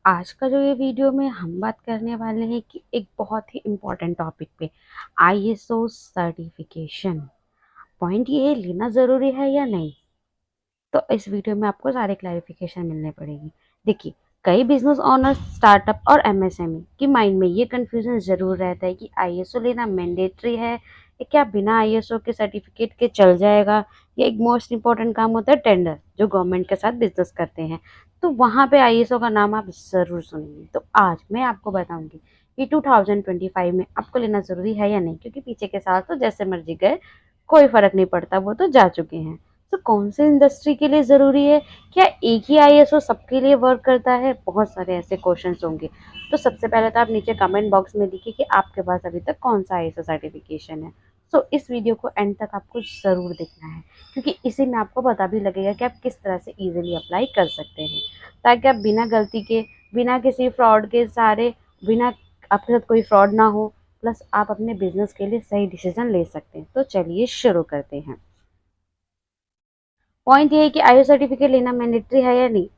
आज का जो ये वीडियो में हम बात करने वाले हैं कि एक बहुत ही इम्पोर्टेंट टॉपिक पे आईएसओ सर्टिफिकेशन। पॉइंट ये है, लेना ज़रूरी है या नहीं। तो इस वीडियो में आपको सारे क्लैरिफिकेशन मिलने पड़ेगी। देखिए, कई बिजनेस ओनर्स, स्टार्टअप और एमएसएमई की माइंड में ये कंफ्यूजन ज़रूर रहता है कि आईएसओ लेना मैंडेटरी है या क्या बिना आईएसओ के सर्टिफिकेट के चल जाएगा। ये एक मोस्ट इंपॉर्टेंट काम होता है टेंडर, जो गवर्नमेंट के साथ बिजनेस करते हैं। तो वहाँ पे आईएसओ का नाम आप ज़रूर सुनेंगे। तो आज मैं आपको बताऊंगी कि 2025 में आपको लेना ज़रूरी है या नहीं, क्योंकि पीछे के साल तो जैसे मर्जी गए, कोई फर्क नहीं पड़ता, वो तो जा चुके हैं। तो कौन से इंडस्ट्री के लिए ज़रूरी है, क्या एक ही आईएसओ सबके लिए वर्क करता है? बहुत सारे ऐसे क्वेश्चंस होंगे। तो सबसे पहले तो आप नीचे कमेंट बॉक्स में लिखिए कि आपके पास अभी तक कौन सा आईएसओ सर्टिफिकेशन है। तो इस वीडियो को एंड तक आपको ज़रूर देखना है, क्योंकि इसी में आपको पता भी लगेगा कि आप किस तरह से ईजिली अप्लाई कर सकते हैं, ताकि आप बिना गलती के, बिना किसी फ्रॉड के सारे, बिना आपके साथ कोई फ्रॉड ना हो, प्लस आप अपने बिजनेस के लिए सही डिसीजन ले सकते हैं। तो चलिए शुरू करते हैं। पॉइंट ये है कि आयु सर्टिफिकेट लेना मैंडेटरी है या नहीं।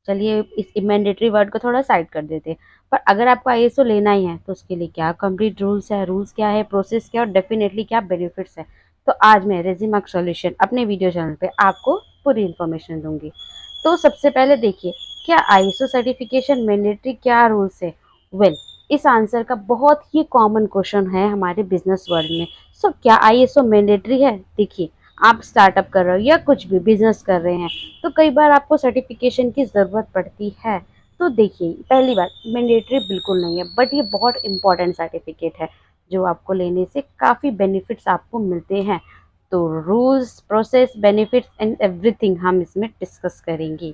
चलिए इस मैंडेटरी वर्ड को थोड़ा साइड कर देते हैं। पर अगर आपको आईएसओ लेना ही है तो उसके लिए क्या कंप्लीट रूल्स है, रूल्स क्या है, प्रोसेस क्या, और डेफिनेटली क्या बेनिफिट्स है। तो आज मैं रेजिमार्क सॉल्यूशन अपने वीडियो चैनल पे आपको पूरी इन्फॉर्मेशन दूंगी। तो सबसे पहले देखिए, क्या आईएसओ सर्टिफिकेशन मैंडेटरी, क्या रूल्स है। वेल, इस आंसर का बहुत ही कॉमन क्वेश्चन है हमारे बिजनेस वर्ल्ड में। सो क्या आईएसओ मैंडेटरी है? देखिए, आप स्टार्टअप कर रहे हो या कुछ भी बिजनेस कर रहे हैं, तो कई बार आपको सर्टिफिकेशन की ज़रूरत पड़ती है। तो देखिए, पहली बात, मैंडेटरी बिल्कुल नहीं है, बट ये बहुत इंपॉर्टेंट सर्टिफिकेट है जो आपको लेने से काफ़ी बेनिफिट्स आपको मिलते हैं। तो rules, process, benefits and everything हम इसमें डिस्कस करेंगे।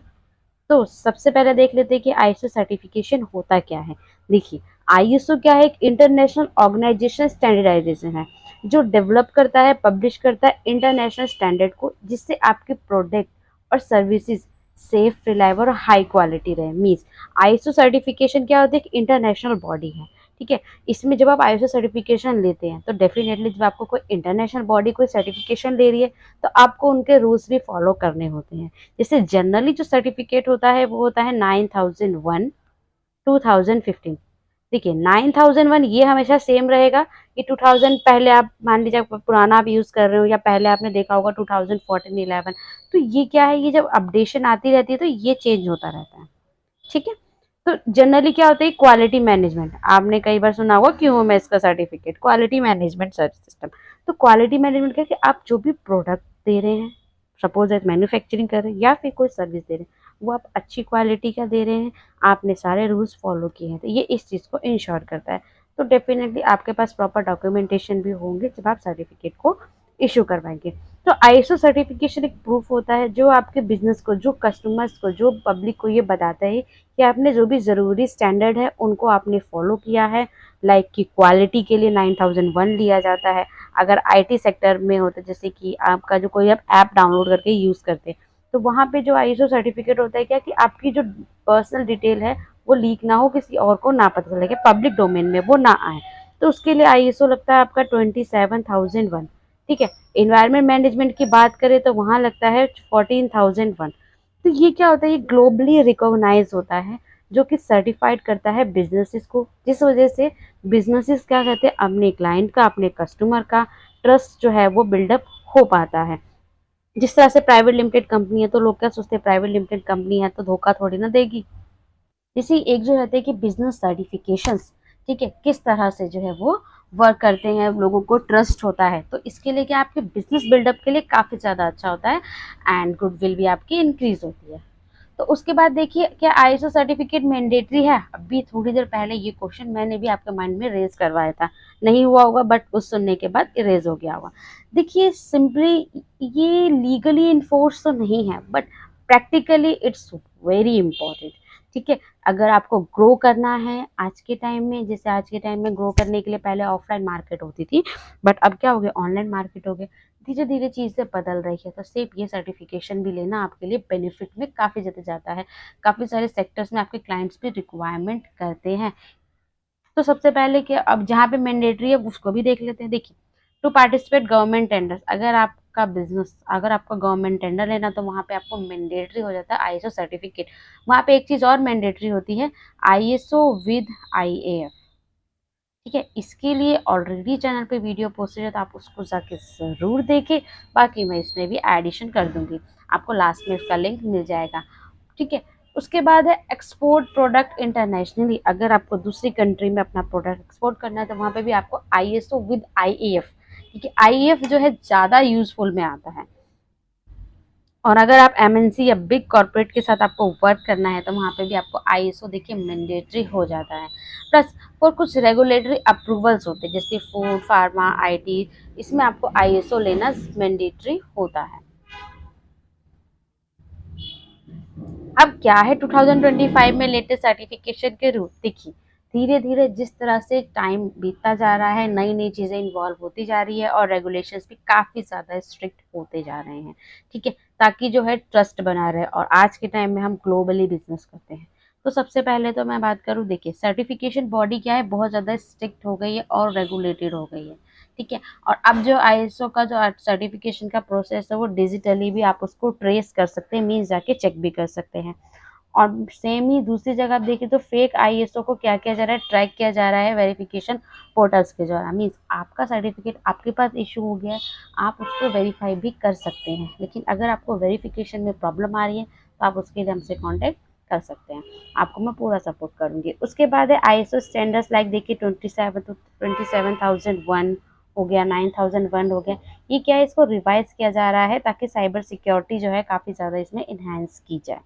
तो सबसे पहले देख लेते हैं कि आईएसओ सर्टिफिकेशन होता क्या है। देखिए, आईएसओ क्या है? एक इंटरनेशनल ऑर्गेनाइजेशन स्टैंडर्डाइजेशन है, जो डेवलप करता है, पब्लिश करता है इंटरनेशनल स्टैंडर्ड को, जिससे आपके प्रोडक्ट और सर्विसेज सेफ, रिलायबल और हाई क्वालिटी रहे। मीन्स आईएसओ सर्टिफिकेशन क्या होता है? एक इंटरनेशनल बॉडी है, ठीक है। इसमें जब आप आईएसओ सर्टिफिकेशन लेते हैं तो डेफिनेटली जब आपको कोई इंटरनेशनल बॉडी कोई सर्टिफिकेशन ले रही है, तो आपको उनके रूल्स भी फॉलो करने होते हैं। जैसे जनरली जो सर्टिफिकेट होता है वो होता है 9001, 2015। देखिए, 9001 ये हमेशा सेम रहेगा। कि 2000 पहले आप मान लीजिए पुराना आप यूज़ कर रहे हो, या पहले आपने देखा होगा 2014 11, तो ये क्या है, ये जब अपडेशन आती रहती है तो ये चेंज होता रहता है, ठीक है। तो जनरली क्या होता है, क्वालिटी मैनेजमेंट, आपने कई बार सुना होगा क्यूएमएस का सर्टिफिकेट, क्वालिटी मैनेजमेंट सिस्टम। तो क्वालिटी मैनेजमेंट क्या है कि आप जो भी प्रोडक्ट दे रहे हैं, सपोज एज मैन्युफैक्चरिंग कर रहे हैं या फिर कोई सर्विस दे रहे हैं, वो आप अच्छी क्वालिटी का दे रहे हैं, आपने सारे रूल्स फॉलो किए हैं, तो ये इस चीज़ को इंश्योर करता है। तो डेफिनेटली आपके पास प्रॉपर डॉक्यूमेंटेशन भी होंगे जब आप सर्टिफिकेट को इशू करवाएंगे। तो आईएसओ सर्टिफिकेशन एक प्रूफ होता है जो आपके बिजनेस को, जो कस्टमर्स को, जो पब्लिक को ये बताता है कि आपने जो भी ज़रूरी स्टैंडर्ड है उनको आपने फॉलो किया है। लाइक कि क्वालिटी के लिए 9001 लिया जाता है। अगर आईटी सेक्टर में होता है, जैसे कि आपका जो कोई आप ऐप डाउनलोड करके यूज़ करते हैं, तो वहाँ पे जो आईएसओ सर्टिफिकेट होता है क्या, कि आपकी जो पर्सनल डिटेल है वो लीक ना हो, किसी और को ना पता चले, कि पब्लिक डोमेन में वो ना आए। तो उसके लिए आईएसओ लगता है आपका 27001, ठीक है। एनवायरमेंट मैनेजमेंट की बात करें तो वहाँ लगता है 14001। तो ये क्या होता है, ये ग्लोबली रिकॉग्नाइज होता है, जो कि सर्टिफाइड करता है बिजनेसेस को, जिस वजह से बिजनेसेस क्या कहते हैं, अपने क्लाइंट का, अपने कस्टमर का ट्रस्ट जो है वो बिल्डअप हो पाता है। जिस तरह से प्राइवेट लिमिटेड कंपनी है, तो लोग क्या सोचते हैं, प्राइवेट लिमिटेड कंपनी है तो धोखा थोड़ी ना देगी। इसी एक जो रहते हैं कि बिजनेस सर्टिफिकेशंस, ठीक है, किस तरह से जो है वो वर्क करते हैं, लोगों को ट्रस्ट होता है, तो इसके लिए क्या आपके बिजनेस बिल्डअप के लिए काफ़ी ज़्यादा अच्छा होता है, एंड गुडविल भी आपकी इंक्रीज होती है। तो उसके बाद देखिए, क्या आईएसओ सर्टिफिकेट मैंडेटरी है? अभी थोड़ी देर पहले ये क्वेश्चन मैंने भी आपके माइंड में रेज करवाया था, नहीं हुआ होगा, बट उस सुनने के बाद इरेज हो गया होगा। देखिए, सिंपली ये लीगली इन्फोर्स तो नहीं है, but practically it's very important, ठीक है। अगर आपको ग्रो करना है आज के टाइम में, जैसे आज के टाइम में ग्रो करने के लिए पहले ऑफलाइन मार्केट होती थी, बट अब क्या हो गया, ऑनलाइन मार्केट हो गया। धीरे धीरे चीज़ें बदल रही है, तो सिर्फ ये सर्टिफिकेशन भी लेना आपके लिए बेनिफिट में काफ़ी ज़्यादा जाता है। काफ़ी सारे सेक्टर्स में आपके क्लाइंट्स भी रिक्वायरमेंट करते हैं। तो सबसे पहले कि अब जहाँ पे मैंडेटरी है उसको भी देख लेते हैं। देखिए, टू पार्टिसिपेट गवर्नमेंट टेंडर्स, अगर आप आपका बिजनेस, अगर आपका गवर्नमेंट टेंडर लेना तो वहाँ पे आपको मैंडेटरी हो जाता है आईएसओ सर्टिफिकेट। वहाँ पे एक चीज़ और मैंडेटरी होती है, आईएसओ विद आईएएफ। ठीक है, इसके लिए ऑलरेडी चैनल पे वीडियो पोस्टेड है, तो आप उसको जाके ज़रूर देखें। बाकी मैं इसमें भी एडिशन कर दूंगी, आपको लास्ट में इसका लिंक मिल जाएगा। ठीक है, उसके बाद है एक्सपोर्ट प्रोडक्ट इंटरनेशनली। अगर आपको दूसरी कंट्री में अपना प्रोडक्ट एक्सपोर्ट करना है तो वहाँ पे भी आपको आईएसओ विद आईएएफ, क्योंकि आईएएफ जो है ज़्यादा यूजफुल में आता है। और अगर आप एमएनसी या बिग कॉर्पोरेट के साथ आपको वर्क करना है तो वहाँ पे भी आपको आईएसओ देखिए मैंडेटरी हो जाता है। प्लस और कुछ रेगुलेटरी अप्रूवल्स होते हैं जैसे फूड, फार्मा, आईटी, इसमें आपको आईएसओ लेना मैंडेटरी होता है। अब क्या है 2025 में लेटेस्ट सर्टिफिकेशन के रूल, देखिए धीरे धीरे जिस तरह से टाइम बीतता जा रहा है, नई नई चीज़ें इन्वॉल्व होती जा रही है और रेगुलेशंस भी काफ़ी ज़्यादा स्ट्रिक्ट होते जा रहे हैं। ठीक है, ताकि जो है ट्रस्ट बना रहे, और आज के टाइम में हम ग्लोबली बिजनेस करते हैं। तो सबसे पहले तो मैं बात करूँ, देखिए सर्टिफिकेशन बॉडी क्या है, बहुत ज़्यादा स्ट्रिक्ट हो गई है और रेगुलेटेड हो गई है। ठीक है, और अब जो आईएसओ का जो सर्टिफिकेशन का प्रोसेस है वो डिजिटली भी आप उसको ट्रेस कर सकते हैं, मीन्स जाके चेक भी कर सकते हैं। और सेम ही दूसरी जगह आप देखिए तो फेक आईएसओ को क्या किया जा रहा है, ट्रैक किया जा रहा है वेरिफिकेशन पोर्टल्स के द्वारा। मीन्स आपका सर्टिफिकेट आपके पास इशू हो गया है, आप उसको वेरीफाई भी कर सकते हैं, लेकिन अगर आपको वेरिफिकेशन में प्रॉब्लम आ रही है तो आप उसके लिए हमसे कॉन्टेक्ट कर सकते हैं, आपको मैं पूरा सपोर्ट करूंगी। उसके बाद है आईएसओ स्टैंडर्ड्स, लाइक देखिए 27,001 हो गया, 9001 हो गया। ये क्या है, इसको रिवाइज किया जा रहा है ताकि साइबर सिक्योरिटी जो है काफ़ी ज़्यादा इसमें इन्हांस की जाए।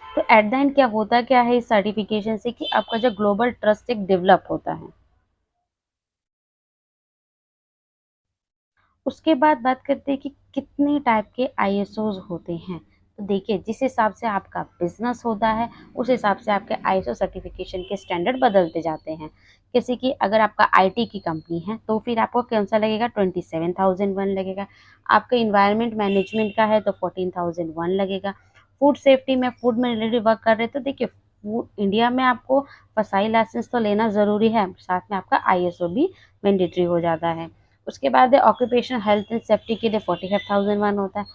तो एट द एंड क्या होता क्या है इस सर्टिफिकेशन से, कि आपका जो ग्लोबल ट्रस्ट एक डेवलप होता है। उसके बाद बात करते हैं कि कितने टाइप के आईएसओज होते हैं। तो देखिए जिस हिसाब से आपका बिजनेस होता है उस हिसाब से आपके आईएसओ सर्टिफिकेशन के स्टैंडर्ड बदलते जाते हैं। जैसे कि अगर आपका आईटी की कंपनी है तो फिर आपको कौन सा लगेगा, 27,001 लगेगा। आपका इन्वायरमेंट मैनेजमेंट का है तो 14,001 लगेगा। फूड सेफ्टी में, फूड में रिलेटेड वर्क कर रहे हैं तो देखिए फूड इंडिया में आपको फसाई लाइसेंस तो लेना ज़रूरी है, साथ में आपका आईएसओ भी मैंडेटरी हो जाता है। उसके बाद है ऑक्यूपेशनल हेल्थ एंड सेफ्टी के लिए 45,001 होता है।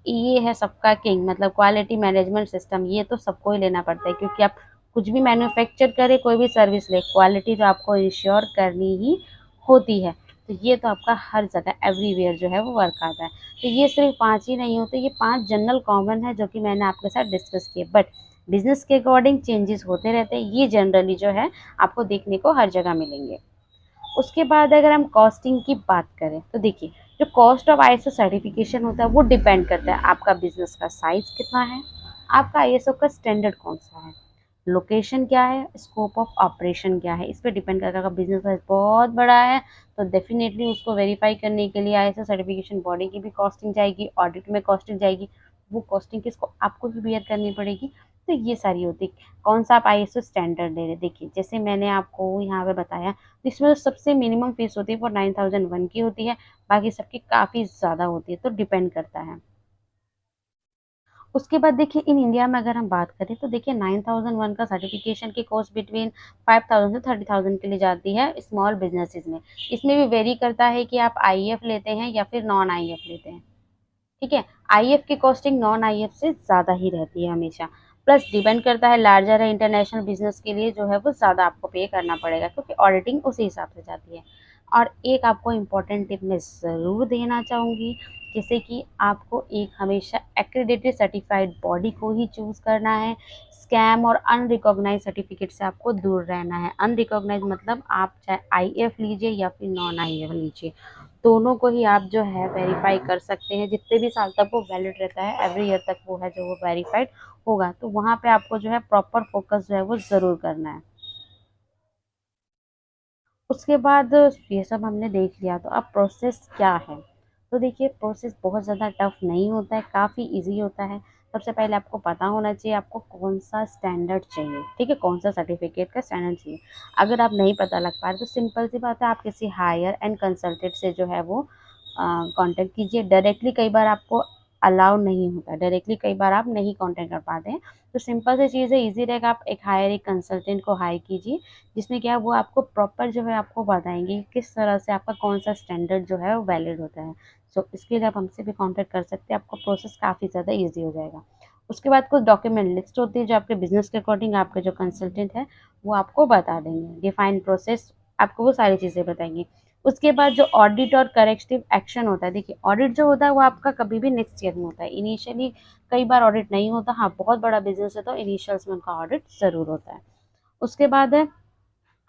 ये है सबका किंग, मतलब क्वालिटी मैनेजमेंट सिस्टम, ये तो सबको ही लेना पड़ता है, क्योंकि आप कुछ भी मैन्युफैक्चर करें, कोई भी सर्विस ले, क्वालिटी तो आपको इंश्योर करनी ही होती है। तो ये तो आपका हर जगह एवरीवेयर जो है वो वर्क आता है। तो ये सिर्फ 5 ही नहीं होते, ये 5 जनरल कॉमन है जो कि मैंने आपके साथ डिस्कस किए, बट बिजनेस के अकॉर्डिंग चेंजेस होते रहते हैं। ये जनरली जो है आपको देखने को हर जगह मिलेंगे। उसके बाद अगर हम कॉस्टिंग की बात करें तो देखिए जो कॉस्ट ऑफ आईएसओ सर्टिफिकेशन होता है वो डिपेंड करता है आपका बिजनेस का साइज कितना है, आपका आईएसओ का स्टैंडर्ड कौन सा है, लोकेशन क्या है, स्कोप ऑफ ऑपरेशन क्या है, इस पर डिपेंड करता है। अगर बिजनेस साइज बहुत बड़ा है तो डेफिनेटली उसको वेरीफाई करने के लिए आईएसओ सर्टिफिकेशन बॉडी की भी कॉस्टिंग जाएगी, ऑडिट में कॉस्टिंग जाएगी, वो कॉस्टिंग किसको, आपको भी बियर करनी पड़ेगी। तो ये सारी होती है। कौन सा आप आईएसओ स्टैंडर्ड ले रहे, देखिए जैसे मैंने आपको यहाँ पे बताया, इसमें सबसे मिनिमम फीस होती है वो 9001 की होती है, बाकी सबकी काफ़ी ज़्यादा होती है, तो डिपेंड करता है। उसके बाद देखिए इन इंडिया में अगर हम बात करें तो देखिए 9001 का सर्टिफिकेशन की कॉस्ट बिटवीन 5,000 से 30,000 के लिए जाती है स्मॉल बिजनेसेस में। इसमें भी वेरी करता है कि आप आईएफ लेते हैं या फिर नॉन आईएफ लेते हैं। ठीक है, आईएफ की कॉस्टिंग नॉन आईएफ से ज़्यादा ही रहती है हमेशा। प्लस डिपेंड करता है, लार्जर है इंटरनेशनल बिजनेस के लिए जो है वो ज़्यादा आपको पे करना पड़ेगा, क्योंकि ऑडिटिंग उसी हिसाब से जाती है। और एक आपको इम्पोर्टेंट टिप मैं ज़रूर देना चाहूँगी, जैसे कि आपको एक हमेशा एक्रेडिटेड सर्टिफाइड बॉडी को ही चूज़ करना है। स्कैम और अनरिकॉग्नाइज सर्टिफिकेट से आपको दूर रहना है। अनरिकॉग्नाइज मतलब आप चाहे आईएफ लीजिए या फिर नॉन आईएफ लीजिए, दोनों को ही आप जो है वेरीफाई कर सकते हैं। जितने भी साल तक वो वैलिड रहता है, एवरी ईयर तक वो है जो वो वेरीफाइड होगा, तो वहाँ पे आपको जो है प्रॉपर फोकस जो है वो ज़रूर करना है। उसके बाद ये सब हमने देख लिया, तो अब प्रोसेस क्या है। तो देखिए प्रोसेस बहुत ज़्यादा टफ नहीं होता है, काफ़ी इजी होता है। सबसे पहले आपको पता होना चाहिए आपको कौन सा स्टैंडर्ड चाहिए, ठीक है, कौन सा सर्टिफिकेट का स्टैंडर्ड चाहिए। अगर आप नहीं पता लग पा रहे तो सिंपल सी बात है, आप किसी हायर एंड कंसल्टेंट से जो है वो कांटेक्ट कीजिए। डायरेक्टली कई बार आपको अलाउ नहीं होता, डायरेक्टली कई बार आप नहीं कांटेक्ट कर पाते हैं। तो सिंपल सी चीज़ है, ईजी रहेगा, आप एक कंसल्टेंट को हायर कीजिए, जिसमें क्या है वो आपको प्रॉपर जो है आपको बताएँगे कि किस तरह से आपका कौन-सा स्टैंडर्ड जो है वो वैलिड होता है। सो इसके लिए आप हमसे भी कॉन्टैक्ट कर सकते हैं, आपका प्रोसेस काफ़ी ज़्यादा ईज़ी हो जाएगा। उसके बाद कुछ डॉक्यूमेंट लिस्ट होती है जो आपके बिज़नेस के अकॉर्डिंग आपके जो कंसल्टेंट है वो आपको बता देंगे। डिफाइन प्रोसेस आपको वो सारी चीज़ें बताएँगे। उसके बाद जो ऑडिट और करेक्टिव एक्शन होता है, देखिए ऑडिट जो होता है वो आपका कभी भी नेक्स्ट ईयर में होता है। इनिशियली कई बार ऑडिट नहीं होता, हाँ, बहुत बड़ा बिज़नेस है तो इनिशियल्स में उनका ऑडिट ज़रूर होता है। उसके बाद है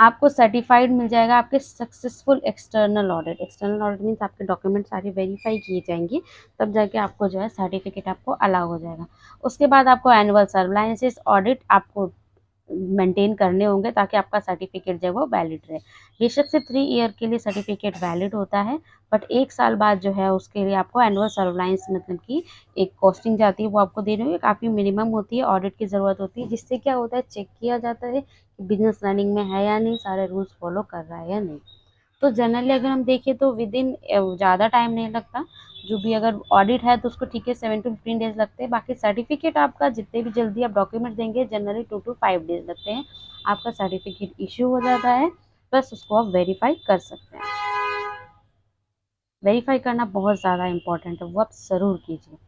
आपको सर्टिफाइड मिल जाएगा आपके successful external audit. External audit means आपके डॉक्यूमेंट सारे वेरीफाई किए जाएंगे, तब जाके आपको जो है सर्टिफिकेट आपको अलाउ हो जाएगा। उसके बाद आपको एनुअल सर्विलांसेस ऑडिट आपको मेंटेन करने होंगे ताकि आपका सर्टिफिकेट जो है वो वैलिड रहे। बेशक से 3 ईयर के लिए सर्टिफिकेट वैलिड होता है, बट 1 साल बाद जो है उसके लिए आपको एनुअल सर्विलांस मतलब कि एक कॉस्टिंग जाती है वो आपको देनी होगी, काफ़ी मिनिमम होती है, ऑडिट की ज़रूरत होती है, जिससे क्या होता है चेक किया जाता है कि बिज़नेस रनिंग में है या नहीं, सारे रूल्स फॉलो कर रहा है या नहीं। तो जनरली अगर हम देखें तो विदिन ज़्यादा टाइम नहीं लगता, जो भी अगर ऑडिट है तो उसको ठीक है 7 टू 15 डेज़ लगते हैं, बाकी सर्टिफिकेट आपका जितने भी जल्दी आप डॉक्यूमेंट देंगे जनरली 2 टू 5 डेज़ लगते हैं, आपका सर्टिफिकेट इश्यू हो जाता है, प्लस उसको आप वेरीफाई कर सकते हैं। वेरीफाई करना बहुत ज़्यादा इंपॉर्टेंट है, वो आप ज़रूर कीजिए।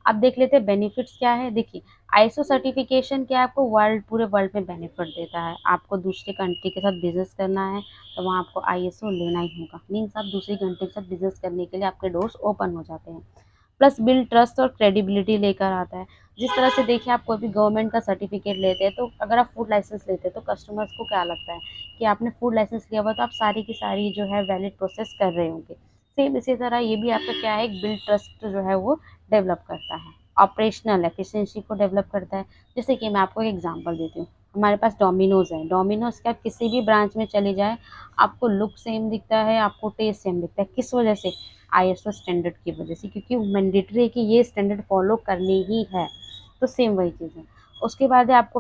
अब देख लेते हैं बेनिफिट्स क्या है। देखिए आईएसओ सर्टिफिकेशन क्या है, आपको पूरे वर्ल्ड में बेनिफिट देता है। आपको दूसरी कंट्री के साथ बिजनेस करना है तो वहाँ आपको आईएसओ लेना ही होगा, मीन्स आप दूसरी कंट्री के साथ बिजनेस करने के लिए आपके डोर्स ओपन हो जाते हैं। प्लस बिल्ड ट्रस्ट और क्रेडिबिलिटी लेकर आता है। जिस तरह से देखिए आप कोई भी गवर्नमेंट का सर्टिफिकेट लेते हैं तो अगर आप फूड लाइसेंस लेते हैं तो कस्टमर्स को क्या लगता है कि आपने फूड लाइसेंस लिया हुआ तो आप सारी की सारी जो है वैलिड प्रोसेस कर रहे होंगे। सेम इसी तरह ये भी आपका क्या है, एक बिल्ड ट्रस्ट जो है वो डेवलप करता है। ऑपरेशनल एफिशिएंसी को डेवलप करता है। जैसे कि मैं आपको एक एग्जांपल देती हूँ, हमारे पास डोमिनोज़ है, डोमिनोज़ के आप किसी भी ब्रांच में चले जाएँ, आपको लुक सेम दिखता है, आपको टेस्ट सेम दिखता है। किस वजह से? आईएसओ स्टैंडर्ड की वजह से, क्योंकि मैंडेटरी है कि ये स्टैंडर्ड फॉलो करनी ही है। तो सेम वही चीज़ है। उसके बाद है आपको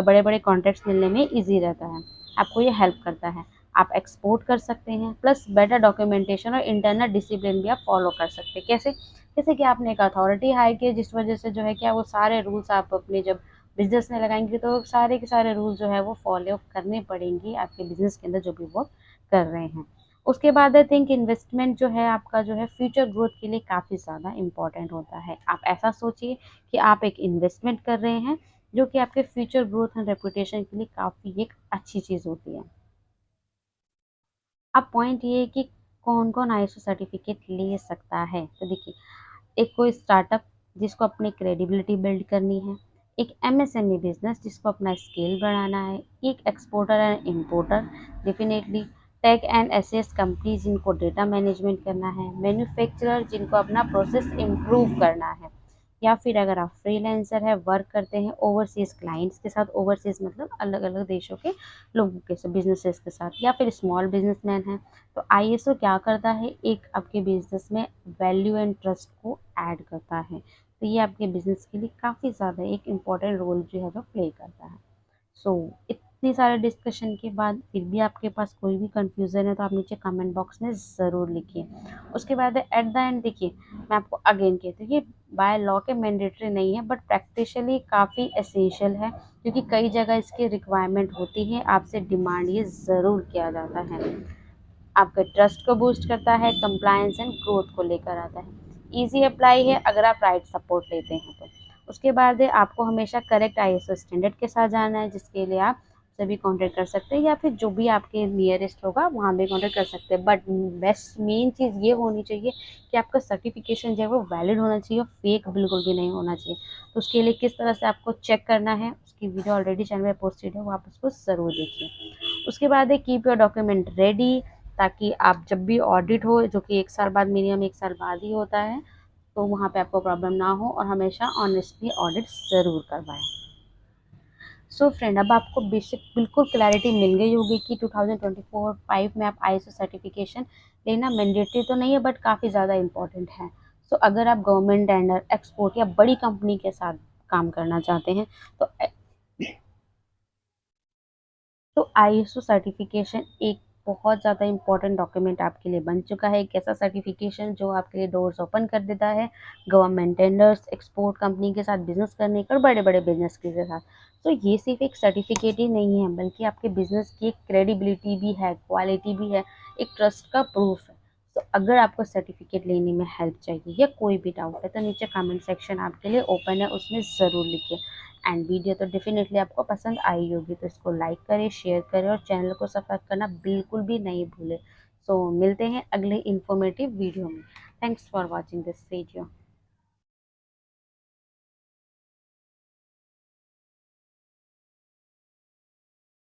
बड़े-बड़े कॉन्ट्रैक्ट्स मिलने में ईज़ी रहता है, आपको ये हेल्प करता है। आप एक्सपोर्ट कर सकते हैं, प्लस बेटर डॉक्यूमेंटेशन और इंटरनल डिसिप्लिन भी आप फॉलो कर सकते हैं। कैसे? जैसे कि आपने एक अथॉरिटी हायर की है जिस वजह से जो है क्या वो सारे रूल्स आप अपने जब बिज़नेस में लगाएँगे तो सारे के सारे रूल्स जो है वो फॉलो करने पड़ेंगी आपके बिज़नेस के अंदर जो भी वो कर रहे हैं। उसके बाद आई थिंक इन्वेस्टमेंट जो है आपका जो है फ्यूचर ग्रोथ के लिए काफ़ी ज़्यादा इम्पोर्टेंट होता है। आप ऐसा सोचिए कि आप एक इन्वेस्टमेंट कर रहे हैं जो कि आपके फ्यूचर ग्रोथ एंड रेपुटेशन के लिए काफ़ी एक अच्छी चीज़ होती है। अब पॉइंट ये है कि कौन-कौन आईएसओ सर्टिफिकेट ले सकता है। तो देखिए, एक कोई स्टार्टअप जिसको अपनी क्रेडिबिलिटी बिल्ड करनी है, एक एमएसएमई बिज़नेस जिसको अपना स्केल बढ़ाना है, एक exporter and importer definitely, tech and SES company जिनको डेटा मैनेजमेंट करना है, मैन्युफैक्चरर जिनको अपना प्रोसेस इम्प्रूव करना है, या फिर अगर आप फ्रीलांसर हैं, वर्क करते हैं ओवरसीज़ क्लाइंट्स के साथ, ओवरसीज़ मतलब अलग-अलग देशों के लोगों के साथ, बिज़नेसेस के साथ, या फिर स्मॉल बिज़नेसमैन हैं, तो आईएसओ क्या करता है, एक आपके बिज़नेस में वैल्यू एंड ट्रस्ट को ऐड करता है। तो ये आपके बिज़नेस के लिए काफ़ी ज़्यादा एक इम्पोर्टेंट रोल जो है वो प्ले करता है। सो इतनी सारे डिस्कशन के बाद फिर भी आपके पास कोई भी कन्फ्यूज़न है तो आप नीचे कमेंट बॉक्स में ज़रूर लिखिए। उसके बाद एट द एंड देखिए, मैं आपको अगेन कहती हूँ ये बाय लॉ के मैंडेटरी नहीं है, बट प्रैक्टिकली काफ़ी एसेंशियल है, क्योंकि कई जगह इसकी रिक्वायरमेंट होती है, आपसे डिमांड ये ज़रूर किया जाता है। आपके ट्रस्ट को बूस्ट करता है, कंप्लायंस एंड ग्रोथ को लेकर आता है। ईज़ी अप्लाई है अगर आप राइट सपोर्ट लेते हैं तो। उसके बाद है आपको हमेशा करेक्ट आईएसओ स्टैंडर्ड के साथ जाना है, जिसके लिए आप सभी कॉन्टैक्ट कर सकते हैं, या फिर जो भी आपके नियरेस्ट होगा वहाँ भी कॉन्टैक्ट कर सकते हैं। बट बेस्ट मेन चीज़ ये होनी चाहिए कि आपका सर्टिफिकेशन जो है वो वैलिड होना चाहिए, फेक बिल्कुल भी नहीं होना चाहिए। तो उसके लिए किस तरह से आपको चेक करना है, उसकी वीडियो ऑलरेडी चैनल में पोस्टेड है, वो आप उसको ज़रूर देखिए। उसके बाद है कीप योर डॉक्यूमेंट रेडी, ताकि आप जब भी ऑडिट हो, जो कि 1 साल बाद, मिनिमम 1 साल बाद ही होता है, तो वहाँ पे आपको प्रॉब्लम ना हो, और हमेशा ऑनेस्टली ऑडिट ज़रूर करवाएँ। सो फ्रेंड, अब आपको बेसिक बिल्कुल क्लैरिटी मिल गई होगी कि 2024-5 में आप आईएसओ सर्टिफिकेशन लेना मैंडेटरी तो नहीं है, बट काफ़ी ज़्यादा इम्पोर्टेंट है। सो अगर आप गवर्नमेंट टेंडर, एक्सपोर्ट या बड़ी कंपनी के साथ काम करना चाहते हैं तो आईएसओ सर्टिफिकेशन एक बहुत ज़्यादा इम्पोर्टेंट डॉक्यूमेंट आपके लिए बन चुका है। एक ऐसा सर्टिफिकेशन जो आपके लिए डोर्स ओपन कर देता है गवर्नमेंट टेंडर्स, एक्सपोर्ट कंपनी के साथ बिजनेस करने का, और बड़े-बड़े बिजनेस के साथ। तो ये सिर्फ एक सर्टिफिकेट ही नहीं है, बल्कि आपके बिजनेस की एक क्रेडिबिलिटी भी है, क्वालिटी भी है, एक ट्रस्ट का प्रूफ है। तो अगर आपको सर्टिफिकेट लेने में हेल्प चाहिए या कोई भी डाउट है तो नीचे कमेंट सेक्शन आपके लिए ओपन है, उसमें ज़रूर लिखिए। एंड वीडियो तो डेफिनेटली आपको पसंद आई होगी, तो इसको लाइक करें, शेयर करें और चैनल को सब्सक्राइब करना बिल्कुल भी नहीं भूलें। सो मिलते हैं अगले इन्फॉर्मेटिव वीडियो में। Thanks for watching this video.